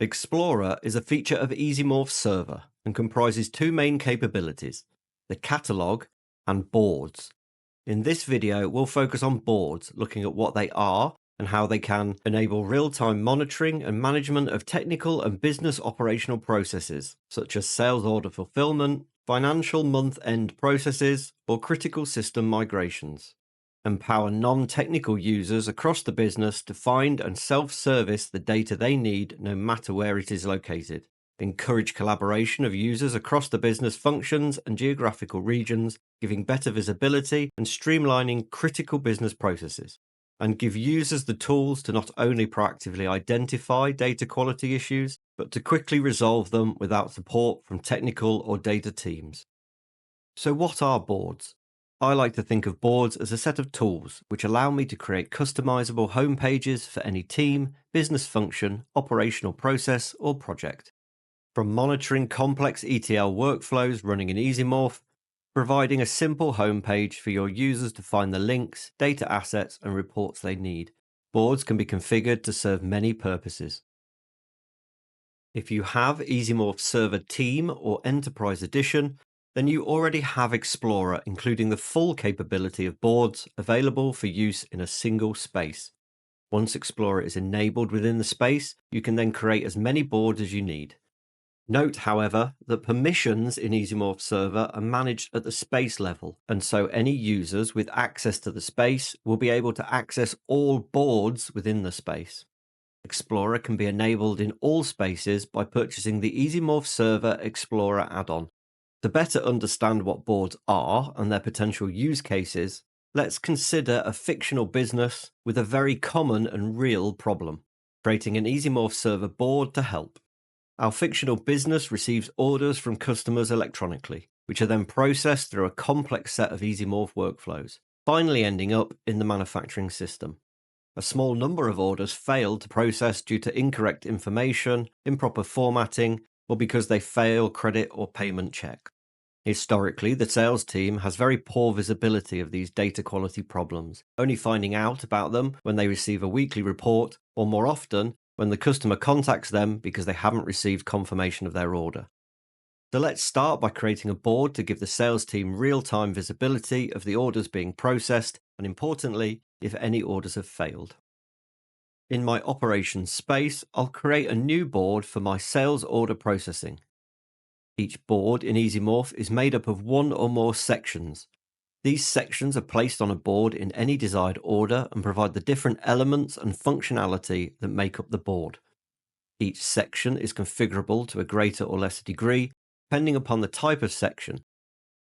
Explorer is a feature of EasyMorph Server and comprises two main capabilities, the catalog and boards. In this video, we'll focus on boards, looking at what they are and how they can enable real-time monitoring and management of technical and business operational processes, such as sales order fulfillment, financial month-end processes, or critical system migrations. Empower non-technical users across the business to find and self-service the data they need no matter where it is located. Encourage collaboration of users across the business functions and geographical regions, giving better visibility and streamlining critical business processes. And give users the tools to not only proactively identify data quality issues, but to quickly resolve them without support from technical or data teams. So what are boards? I like to think of boards as a set of tools which allow me to create customizable home pages for any team, business function, operational process, or project. From monitoring complex ETL workflows running in EasyMorph, providing a simple homepage for your users to find the links, data assets, and reports they need. Boards can be configured to serve many purposes. If you have EasyMorph Server Team or Enterprise Edition, then you already have Explorer, including the full capability of boards available for use in a single space. Once Explorer is enabled within the space, you can then create as many boards as you need. Note, however, that permissions in EasyMorph Server are managed at the space level, and so any users with access to the space will be able to access all boards within the space. Explorer can be enabled in all spaces by purchasing the EasyMorph Server Explorer add-on. To better understand what boards are and their potential use cases, let's consider a fictional business with a very common and real problem, creating an EasyMorph Server board to help. Our fictional business receives orders from customers electronically, which are then processed through a complex set of EasyMorph workflows, finally ending up in the manufacturing system. A small number of orders fail to process due to incorrect information, improper formatting, or because they fail credit or payment check. Historically, the sales team has very poor visibility of these data quality problems, only finding out about them when they receive a weekly report, or more often, when the customer contacts them because they haven't received confirmation of their order. So let's start by creating a board to give the sales team real-time visibility of the orders being processed, and importantly, if any orders have failed. In my operations space, I'll create a new board for my sales order processing. Each board in EasyMorph is made up of one or more sections. These sections are placed on a board in any desired order and provide the different elements and functionality that make up the board. Each section is configurable to a greater or lesser degree, depending upon the type of section.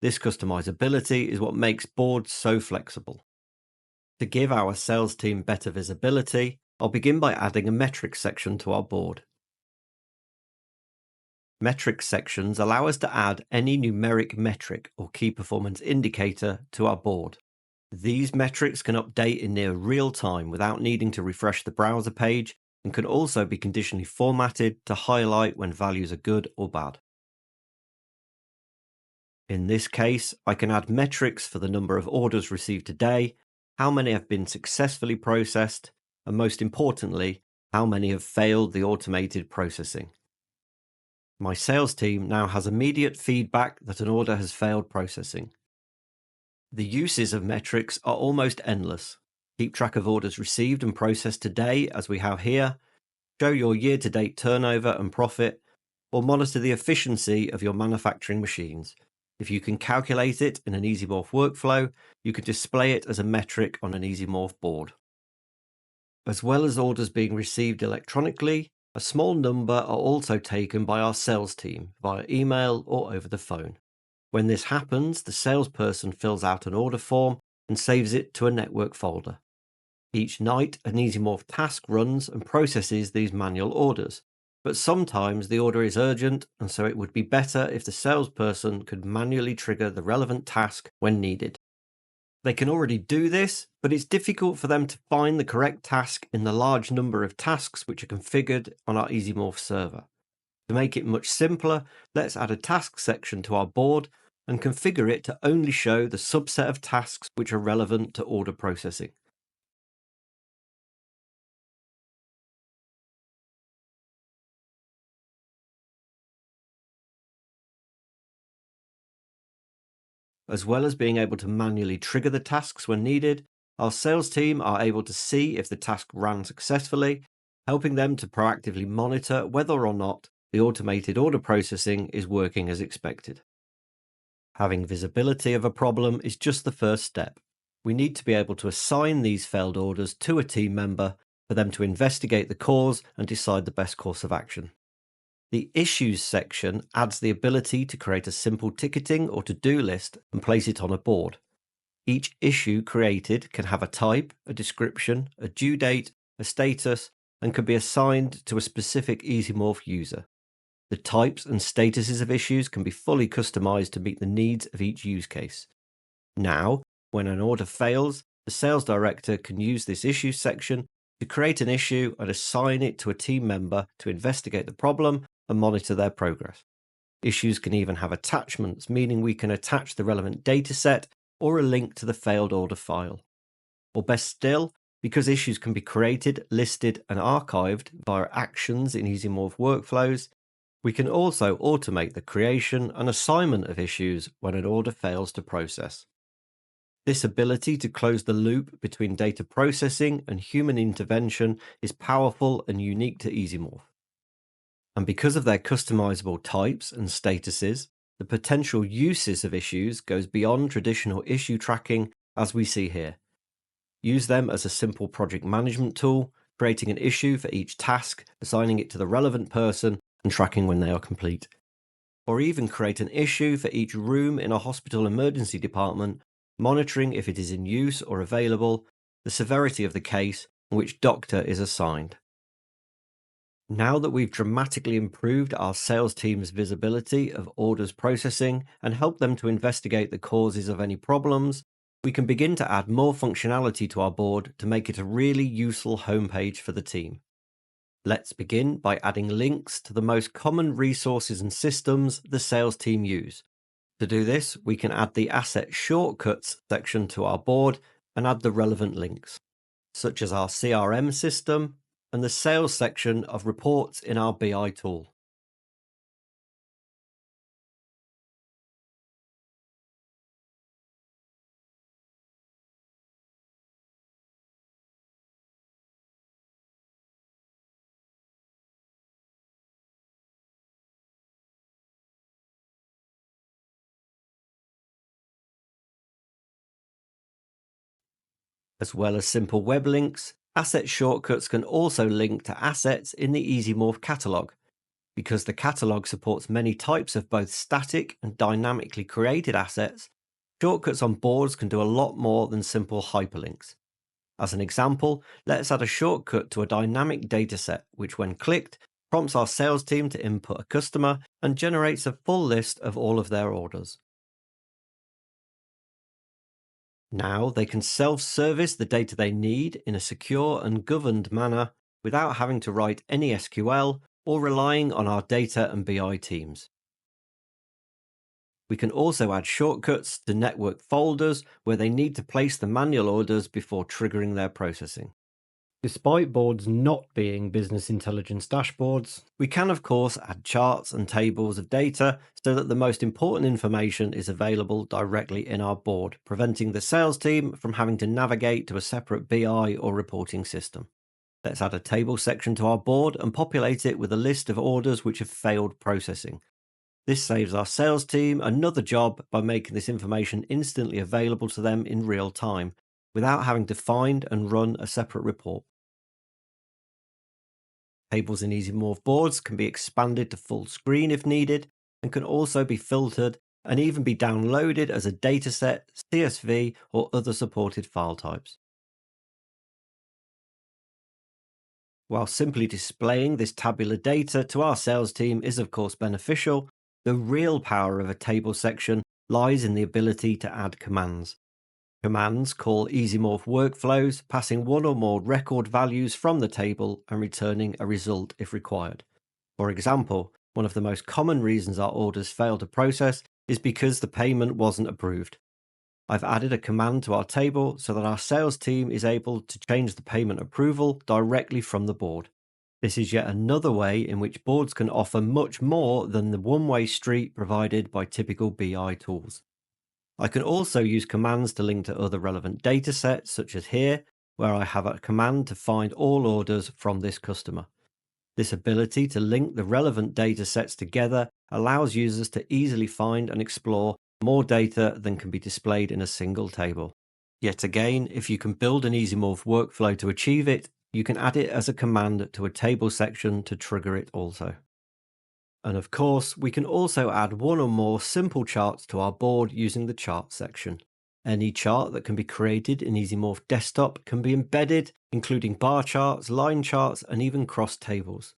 This customizability is what makes boards so flexible. To give our sales team better visibility, I'll begin by adding a metrics section to our board. Metrics sections allow us to add any numeric metric or key performance indicator to our board. These metrics can update in near real time without needing to refresh the browser page, and can also be conditionally formatted to highlight when values are good or bad. In this case, I can add metrics for the number of orders received today, how many have been successfully processed, and most importantly, how many have failed the automated processing. My sales team now has immediate feedback that an order has failed processing. The uses of metrics are almost endless. Keep track of orders received and processed today, as we have here, show your year-to-date turnover and profit, or monitor the efficiency of your manufacturing machines. If you can calculate it in an EasyMorph workflow, you can display it as a metric on an EasyMorph board. As well as orders being received electronically, a small number are also taken by our sales team via email or over the phone. When this happens, the salesperson fills out an order form and saves it to a network folder. Each night, an EasyMorph task runs and processes these manual orders, but sometimes the order is urgent, and so it would be better if the salesperson could manually trigger the relevant task when needed. They can already do this, but it's difficult for them to find the correct task in the large number of tasks which are configured on our EasyMorph server. To make it much simpler, let's add a task section to our board and configure it to only show the subset of tasks which are relevant to order processing. As well as being able to manually trigger the tasks when needed, our sales team are able to see if the task ran successfully, helping them to proactively monitor whether or not the automated order processing is working as expected. Having visibility of a problem is just the first step. We need to be able to assign these failed orders to a team member for them to investigate the cause and decide the best course of action. The Issues section adds the ability to create a simple ticketing or to-do list and place it on a board. Each issue created can have a type, a description, a due date, a status, and can be assigned to a specific EasyMorph user. The types and statuses of issues can be fully customized to meet the needs of each use case. Now, when an order fails, the sales director can use this Issues section to create an issue and assign it to a team member to investigate the problem and monitor their progress. Issues can even have attachments, meaning we can attach the relevant dataset or a link to the failed order file. Or best still, because issues can be created, listed, and archived via actions in EasyMorph workflows, we can also automate the creation and assignment of issues when an order fails to process. This ability to close the loop between data processing and human intervention is powerful and unique to EasyMorph. And because of their customizable types and statuses, the potential uses of issues goes beyond traditional issue tracking as we see here. Use them as a simple project management tool, creating an issue for each task, assigning it to the relevant person, and tracking when they are complete. Or even create an issue for each room in a hospital emergency department, monitoring if it is in use or available, the severity of the case, and which doctor is assigned. Now that we've dramatically improved our sales team's visibility of orders processing and helped them to investigate the causes of any problems, we can begin to add more functionality to our board to make it a really useful homepage for the team. Let's begin by adding links to the most common resources and systems the sales team use. To do this, we can add the Asset Shortcuts section to our board and add the relevant links, such as our CRM system and the sales section of reports in our BI tool. As well as simple web links, Asset Shortcuts can also link to assets in the EasyMorph catalog. Because the catalog supports many types of both static and dynamically created assets, shortcuts on boards can do a lot more than simple hyperlinks. As an example, let's add a shortcut to a dynamic dataset, which when clicked, prompts our sales team to input a customer and generates a full list of all of their orders. Now they can self-service the data they need in a secure and governed manner without having to write any SQL or relying on our data and BI teams. We can also add shortcuts to network folders where they need to place the manual orders before triggering their processing. Despite boards not being business intelligence dashboards, we can of course add charts and tables of data so that the most important information is available directly in our board, preventing the sales team from having to navigate to a separate BI or reporting system. Let's add a table section to our board and populate it with a list of orders which have failed processing. This saves our sales team another job by making this information instantly available to them in real time, without having to find and run a separate report. Tables in EasyMorph boards can be expanded to full screen if needed, and can also be filtered and even be downloaded as a dataset, CSV, or other supported file types. While simply displaying this tabular data to our sales team is of course beneficial, the real power of a table section lies in the ability to add commands. Commands call EasyMorph workflows, passing one or more record values from the table and returning a result if required. For example, one of the most common reasons our orders fail to process is because the payment wasn't approved. I've added a command to our table so that our sales team is able to change the payment approval directly from the board. This is yet another way in which boards can offer much more than the one-way street provided by typical BI tools. I can also use commands to link to other relevant data sets, such as here, where I have a command to find all orders from this customer. This ability to link the relevant data sets together allows users to easily find and explore more data than can be displayed in a single table. Yet again, if you can build an EasyMorph workflow to achieve it, you can add it as a command to a table section to trigger it also. And of course, we can also add one or more simple charts to our board using the chart section. Any chart that can be created in EasyMorph Desktop can be embedded, including bar charts, line charts, and even cross tables.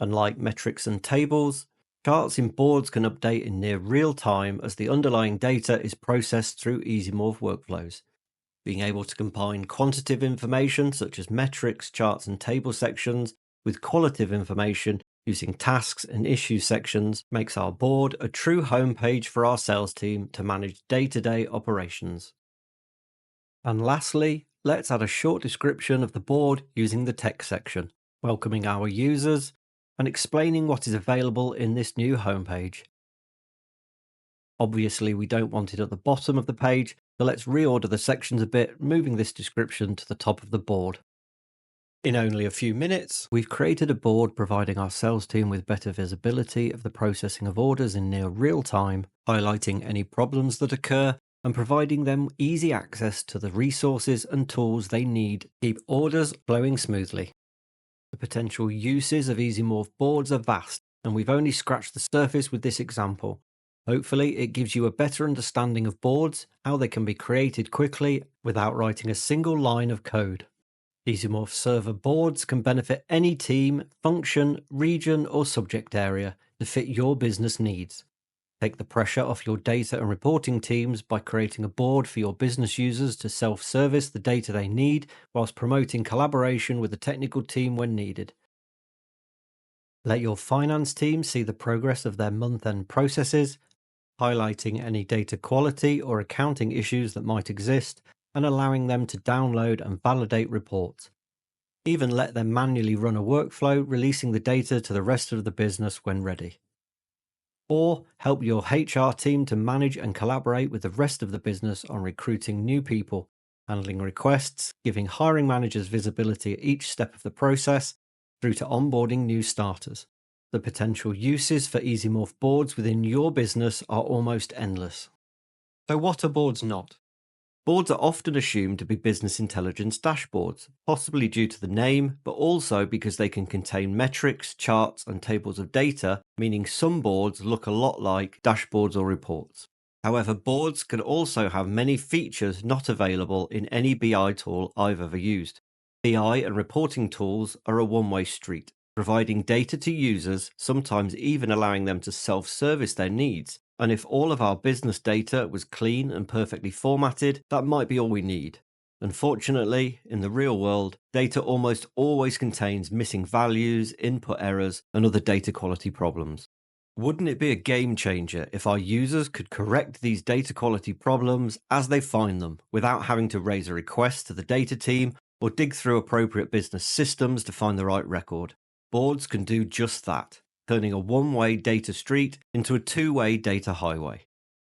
Unlike metrics and tables, charts in boards can update in near real time as the underlying data is processed through EasyMorph workflows. Being able to combine quantitative information such as metrics, charts, and table sections with qualitative information using tasks and issue sections makes our board a true homepage for our sales team to manage day-to-day operations. And lastly, let's add a short description of the board using the text section, welcoming our users and explaining what is available in this new homepage. Obviously, we don't want it at the bottom of the page, so let's reorder the sections a bit, moving this description to the top of the board. In only a few minutes, we've created a board providing our sales team with better visibility of the processing of orders in near real time, highlighting any problems that occur, and providing them easy access to the resources and tools they need to keep orders flowing smoothly. The potential uses of EasyMorph boards are vast, and we've only scratched the surface with this example. Hopefully, it gives you a better understanding of boards, how they can be created quickly without writing a single line of code. EasyMorph Server Boards can benefit any team, function, region, or subject area to fit your business needs. Take the pressure off your data and reporting teams by creating a board for your business users to self-service the data they need, whilst promoting collaboration with the technical team when needed. Let your finance team see the progress of their month-end processes, highlighting any data quality or accounting issues that might exist, and allowing them to download and validate reports. Even let them manually run a workflow, releasing the data to the rest of the business when ready. Or help your HR team to manage and collaborate with the rest of the business on recruiting new people, handling requests, giving hiring managers visibility at each step of the process, through to onboarding new starters. The potential uses for EasyMorph boards within your business are almost endless. So what are boards not? Boards are often assumed to be business intelligence dashboards, possibly due to the name, but also because they can contain metrics, charts, and tables of data, meaning some boards look a lot like dashboards or reports. However, boards can also have many features not available in any BI tool I've ever used. BI and reporting tools are a one-way street, providing data to users, sometimes even allowing them to self-service their needs. And if all of our business data was clean and perfectly formatted, that might be all we need. Unfortunately, in the real world, data almost always contains missing values, input errors, and other data quality problems. Wouldn't it be a game changer if our users could correct these data quality problems as they find them, without having to raise a request to the data team or dig through appropriate business systems to find the right record? Boards can do just that, turning a one-way data street into a two-way data highway.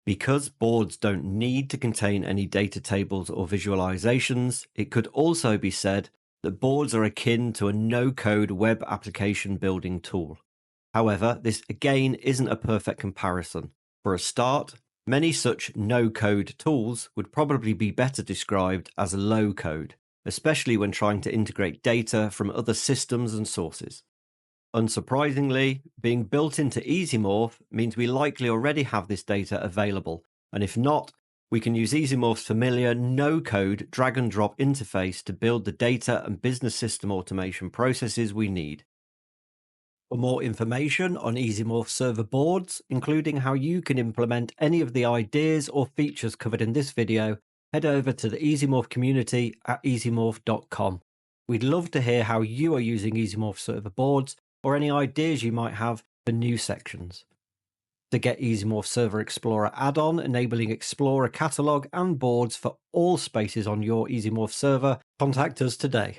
Because boards don't need to contain any data tables or visualizations, it could also be said that boards are akin to a no-code web application building tool. However, this again isn't a perfect comparison. For a start, many such no-code tools would probably be better described as low-code, especially when trying to integrate data from other systems and sources. Unsurprisingly, being built into EasyMorph means we likely already have this data available, and if not, we can use EasyMorph's familiar no-code drag-and-drop interface to build the data and business system automation processes we need. For more information on EasyMorph Server Boards, including how you can implement any of the ideas or features covered in this video, head over to the EasyMorph community at easymorph.com. We'd love to hear how you are using EasyMorph Server Boards, or any ideas you might have for new sections. To get EasyMorph Server Explorer add-on enabling Explorer catalog and boards for all spaces on your EasyMorph server, contact us today.